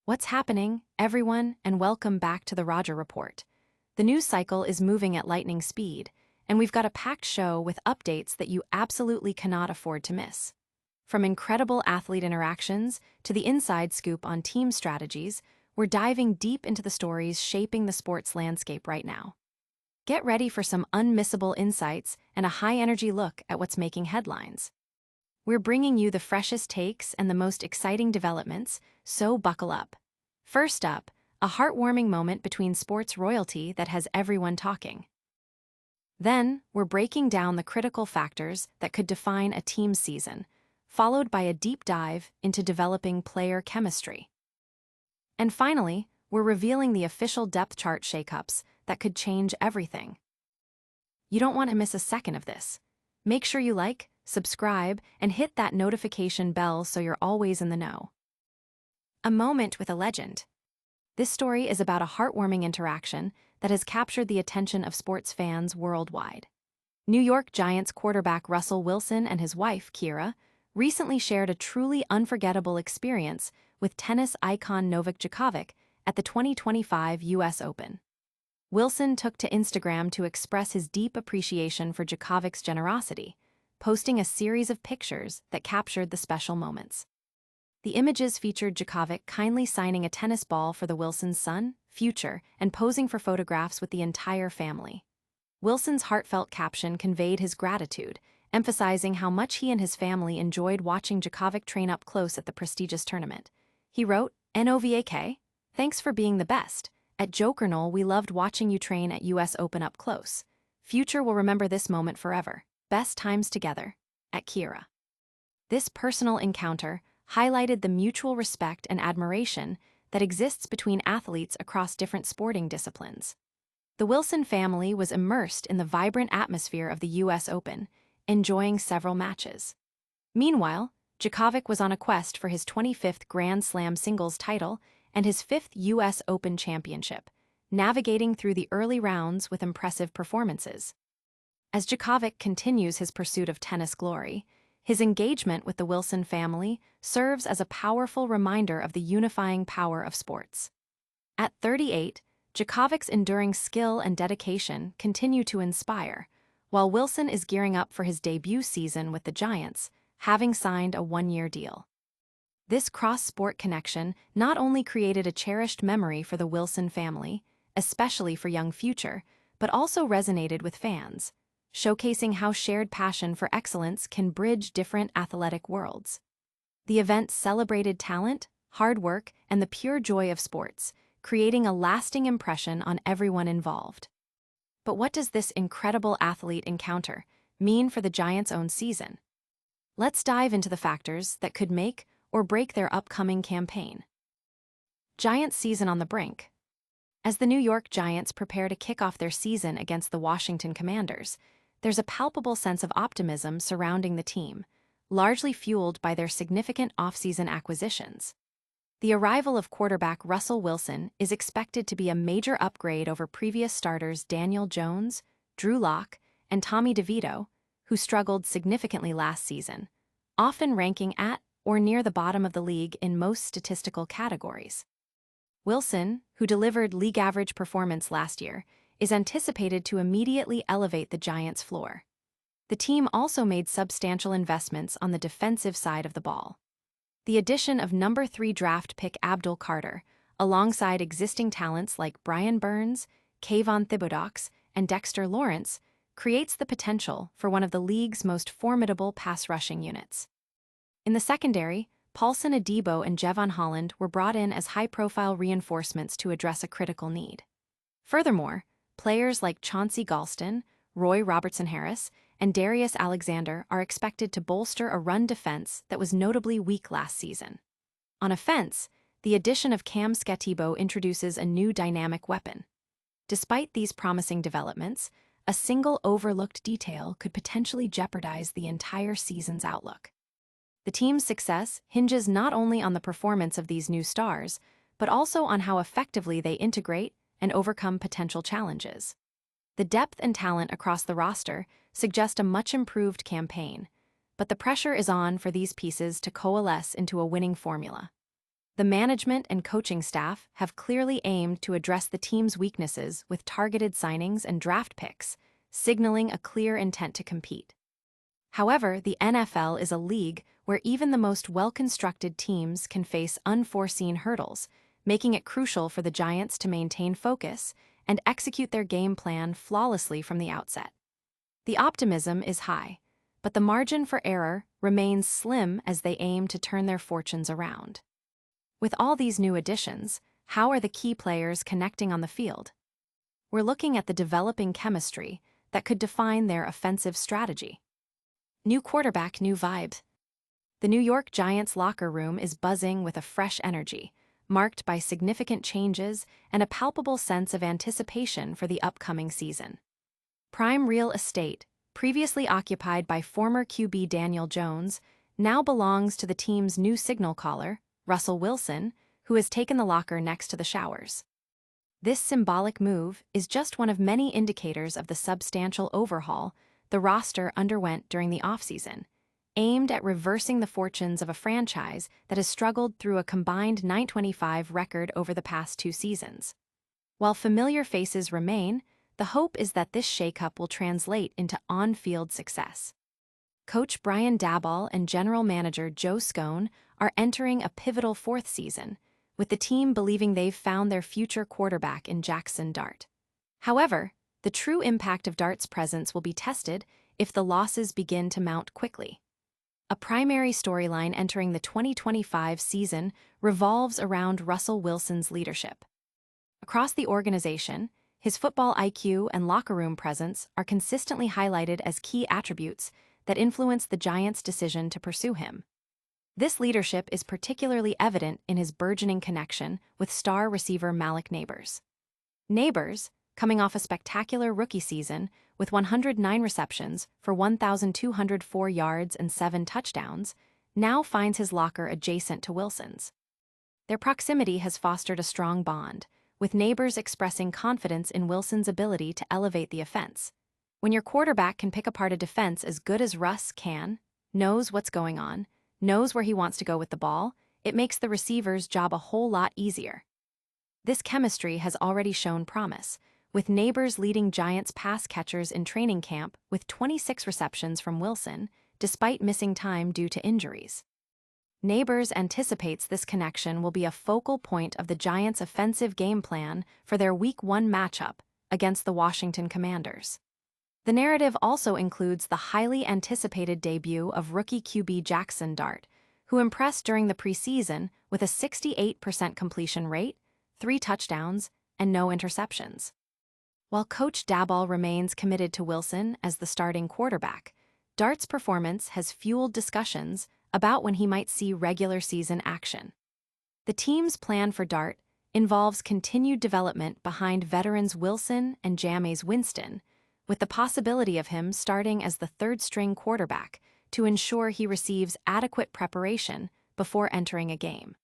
What's happening, everyone, and welcome back to the Roger Report. The news cycle is moving at lightning speed, and we've got a packed show with updates that you absolutely cannot afford to miss. From incredible athlete interactions to the inside scoop on team strategies, we're diving deep into the stories shaping the sports landscape right now. Get ready for some unmissable insights and a high-energy look at what's making headlines. We're bringing you the freshest takes and the most exciting developments, so buckle up. First up, a heartwarming moment between sports royalty that has everyone talking. Then, we're breaking down the critical factors that could define a team's season, followed by a deep dive into developing player chemistry. And finally, we're revealing the official depth chart shakeups that could change everything. You don't want to miss a second of this. Make sure you like, subscribe, and hit that notification bell so you're always in the know. A moment with a legend. This story is about a heartwarming interaction that has captured the attention of sports fans worldwide. New York Giants quarterback Russell Wilson and his wife, Kira, recently shared a truly unforgettable experience with tennis icon Novak Djokovic at the 2025 U.S. Open. Wilson took to Instagram to express his deep appreciation for Djokovic's generosity, posting a series of pictures that captured the special moments. The images featured Djokovic kindly signing a tennis ball for the Wilson's son, Future, and posing for photographs with the entire family. Wilson's heartfelt caption conveyed his gratitude, emphasizing how much he and his family enjoyed watching Djokovic train up close at the prestigious tournament. He wrote, "Novak, thanks for being the best. At Jokernol, we loved watching you train at US Open up close. Future will remember this moment forever. Best times together. At Kira." This personal encounter highlighted the mutual respect and admiration that exists between athletes across different sporting disciplines. The Wilson family was immersed in the vibrant atmosphere of the US Open, enjoying several matches. Meanwhile, Djokovic was on a quest for his 25th Grand Slam singles title and his 5th US Open championship, navigating through the early rounds with impressive performances. As Djokovic continues his pursuit of tennis glory, his engagement with the Wilson family serves as a powerful reminder of the unifying power of sports. At 38, Djokovic's enduring skill and dedication continue to inspire, while Wilson is gearing up for his debut season with the Giants, having signed a one-year deal. This cross-sport connection not only created a cherished memory for the Wilson family, especially for young Future, but also resonated with fans, showcasing how shared passion for excellence can bridge different athletic worlds. The event celebrated talent, hard work, and the pure joy of sports, creating a lasting impression on everyone involved. But what does this incredible athlete encounter mean for the Giants' own season? Let's dive into the factors that could make or break their upcoming campaign. Giants season on the brink. As the New York Giants prepare to kick off their season against the Washington Commanders, there's a palpable sense of optimism surrounding the team, largely fueled by their significant offseason acquisitions. The arrival of quarterback Russell Wilson is expected to be a major upgrade over previous starters Daniel Jones, Drew Lock, and Tommy DeVito, who struggled significantly last season, often ranking at or near the bottom of the league in most statistical categories. Wilson, who delivered league-average performance last year, is anticipated to immediately elevate the Giants' floor. The team also made substantial investments on the defensive side of the ball. The addition of number 3 draft pick Abdul Carter, alongside existing talents like Brian Burns, Kayvon Thibodeaux, and Dexter Lawrence, creates the potential for one of the league's most formidable pass-rushing units. In the secondary, Paulson Adebo and Jevon Holland were brought in as high-profile reinforcements to address a critical need. Furthermore, players like Chauncey Galston, Roy Robertson-Harris, and Darius Alexander are expected to bolster a run defense that was notably weak last season. On offense, the addition of Cam Sketibo introduces a new dynamic weapon. Despite these promising developments, a single overlooked detail could potentially jeopardize the entire season's outlook. The team's success hinges not only on the performance of these new stars, but also on how effectively they integrate and overcome potential challenges. The depth and talent across the roster suggest a much-improved campaign, but the pressure is on for these pieces to coalesce into a winning formula. The management and coaching staff have clearly aimed to address the team's weaknesses with targeted signings and draft picks, signaling a clear intent to compete. However, the NFL is a league where even the most well-constructed teams can face unforeseen hurdles, making it crucial for the Giants to maintain focus and execute their game plan flawlessly from the outset. The optimism is high, but the margin for error remains slim as they aim to turn their fortunes around. With all these new additions, how are the key players connecting on the field? We're looking at the developing chemistry that could define their offensive strategy. New quarterback, new vibes. The New York Giants locker room is buzzing with a fresh energy, marked by significant changes and a palpable sense of anticipation for the upcoming season. Prime real estate, previously occupied by former QB Daniel Jones, now belongs to the team's new signal caller, Russell Wilson, who has taken the locker next to the showers. This symbolic move is just one of many indicators of the substantial overhaul the roster underwent during the offseason, aimed at reversing the fortunes of a franchise that has struggled through a combined 925 record over the past 2 seasons. While familiar faces remain, the hope is that this shakeup will translate into on-field success. Coach Brian Daboll and general manager Joe Scone are entering a pivotal 4th season, with the team believing they've found their future quarterback in Jaxson Dart. However, the true impact of Dart's presence will be tested if the losses begin to mount quickly. A primary storyline entering the 2025 season revolves around Russell Wilson's leadership. Across the organization, his football IQ and locker room presence are consistently highlighted as key attributes that influence the Giants' decision to pursue him. This leadership is particularly evident in his burgeoning connection with star receiver Malik Nabers. Nabers, coming off a spectacular rookie season with 109 receptions for 1,204 yards and 7 touchdowns, now finds his locker adjacent to Wilson's. Their proximity has fostered a strong bond, with Nabers expressing confidence in Wilson's ability to elevate the offense. When your quarterback can pick apart a defense as good as Russ can, knows what's going on, knows where he wants to go with the ball, it makes the receiver's job a whole lot easier. This chemistry has already shown promise, with Nabers leading Giants pass catchers in training camp with 26 receptions from Wilson, despite missing time due to injuries. Nabers anticipates this connection will be a focal point of the Giants' offensive game plan for their Week 1 matchup against the Washington Commanders. The narrative also includes the highly anticipated debut of rookie QB Jaxson Dart, who impressed during the preseason with a 68% completion rate, 3 touchdowns, and no interceptions. While Coach Daboll remains committed to Wilson as the starting quarterback, Dart's performance has fueled discussions about when he might see regular season action. The team's plan for Dart involves continued development behind veterans Wilson and Jameis Winston, with the possibility of him starting as the 3rd-string quarterback to ensure he receives adequate preparation before entering a game.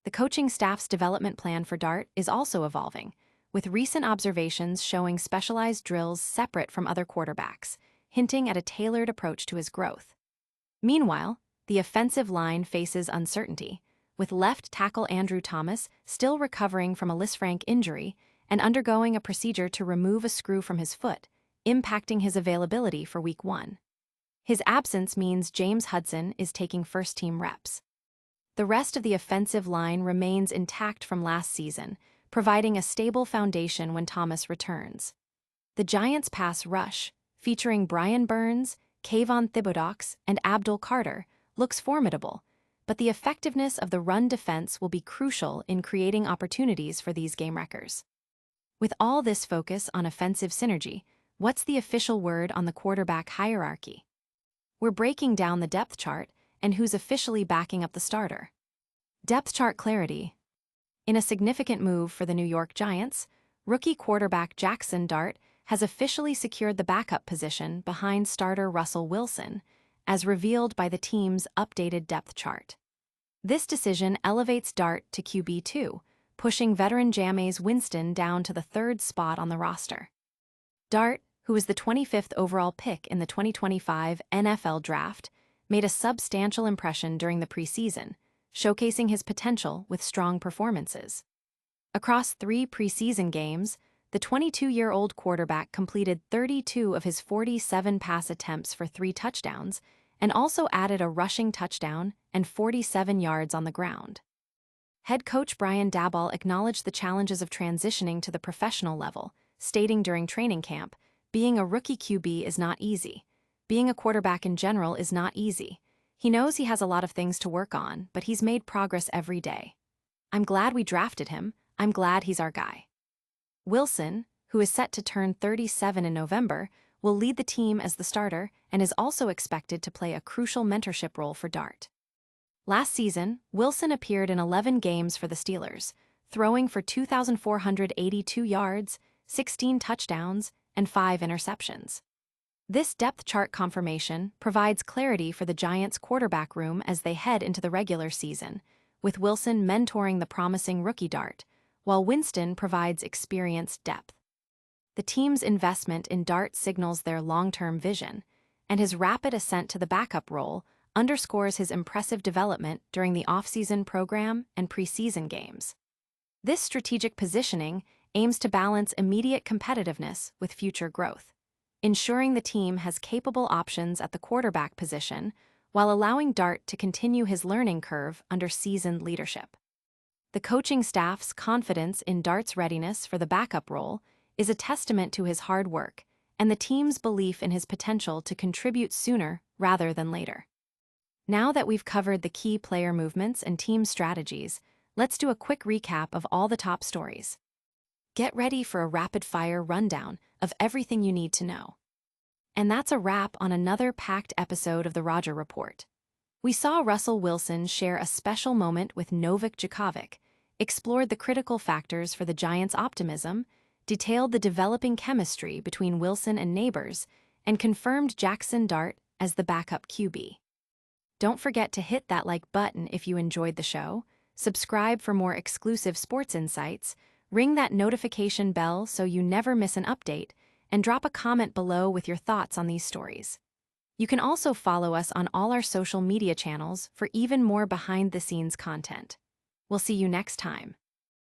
The coaching staff's development plan for Dart is also evolving, with recent observations showing specialized drills separate from other quarterbacks, hinting at a tailored approach to his growth. Meanwhile, the offensive line faces uncertainty, with left tackle Andrew Thomas still recovering from a Lisfranc injury and undergoing a procedure to remove a screw from his foot, impacting his availability for Week 1. His absence means James Hudson is taking first-team reps. The rest of the offensive line remains intact from last season, providing a stable foundation when Thomas returns. The Giants' pass rush, featuring Brian Burns, Kayvon Thibodeaux, and Abdul Carter, looks formidable, but the effectiveness of the run defense will be crucial in creating opportunities for these game wreckers. With all this focus on offensive synergy, what's the official word on the quarterback hierarchy? We're breaking down the depth chart and who's officially backing up the starter. Depth chart clarity. In a significant move for the New York Giants, rookie quarterback Jaxson Dart has officially secured the backup position behind starter Russell Wilson, as revealed by the team's updated depth chart. This decision elevates Dart to QB2, pushing veteran Jameis Winston down to the 3rd spot on the roster. Dart, who was the 25th overall pick in the 2025 NFL Draft, made a substantial impression during the preseason, showcasing his potential with strong performances. Across 3 preseason games, the 22-year-old quarterback completed 32 of his 47 pass attempts for 3 touchdowns and also added a rushing touchdown and 47 yards on the ground. Head coach Brian Daboll acknowledged the challenges of transitioning to the professional level, stating during training camp, "Being a rookie QB is not easy. Being a quarterback in general is not easy. He knows he has a lot of things to work on, but he's made progress every day. I'm glad we drafted him. I'm glad he's our guy." Wilson, who is set to turn 37 in November, will lead the team as the starter and is also expected to play a crucial mentorship role for Dart. Last season, Wilson appeared in 11 games for the Steelers, throwing for 2,482 yards, 16 touchdowns, and 5 interceptions. This depth chart confirmation provides clarity for the Giants' quarterback room as they head into the regular season, with Wilson mentoring the promising rookie Dart, while Winston provides experienced depth. The team's investment in Dart signals their long-term vision, and his rapid ascent to the backup role underscores his impressive development during the offseason program and preseason games. This strategic positioning aims to balance immediate competitiveness with future growth, ensuring the team has capable options at the quarterback position while allowing Dart to continue his learning curve under seasoned leadership. The coaching staff's confidence in Dart's readiness for the backup role is a testament to his hard work and the team's belief in his potential to contribute sooner rather than later. Now that we've covered the key player movements and team strategies, let's do a quick recap of all the top stories. Get ready for a rapid-fire rundown of everything you need to know. And that's a wrap on another packed episode of the Roger Report. We saw Russell Wilson share a special moment with Novak Djokovic, explored the critical factors for the Giants' optimism, detailed the developing chemistry between Wilson and Nabers, and confirmed Jaxson Dart as the backup QB. Don't forget to hit that like button if you enjoyed the show, subscribe for more exclusive sports insights, ring that notification bell so you never miss an update, and drop a comment below with your thoughts on these stories. You can also follow us on all our social media channels for even more behind-the-scenes content. We'll see you next time.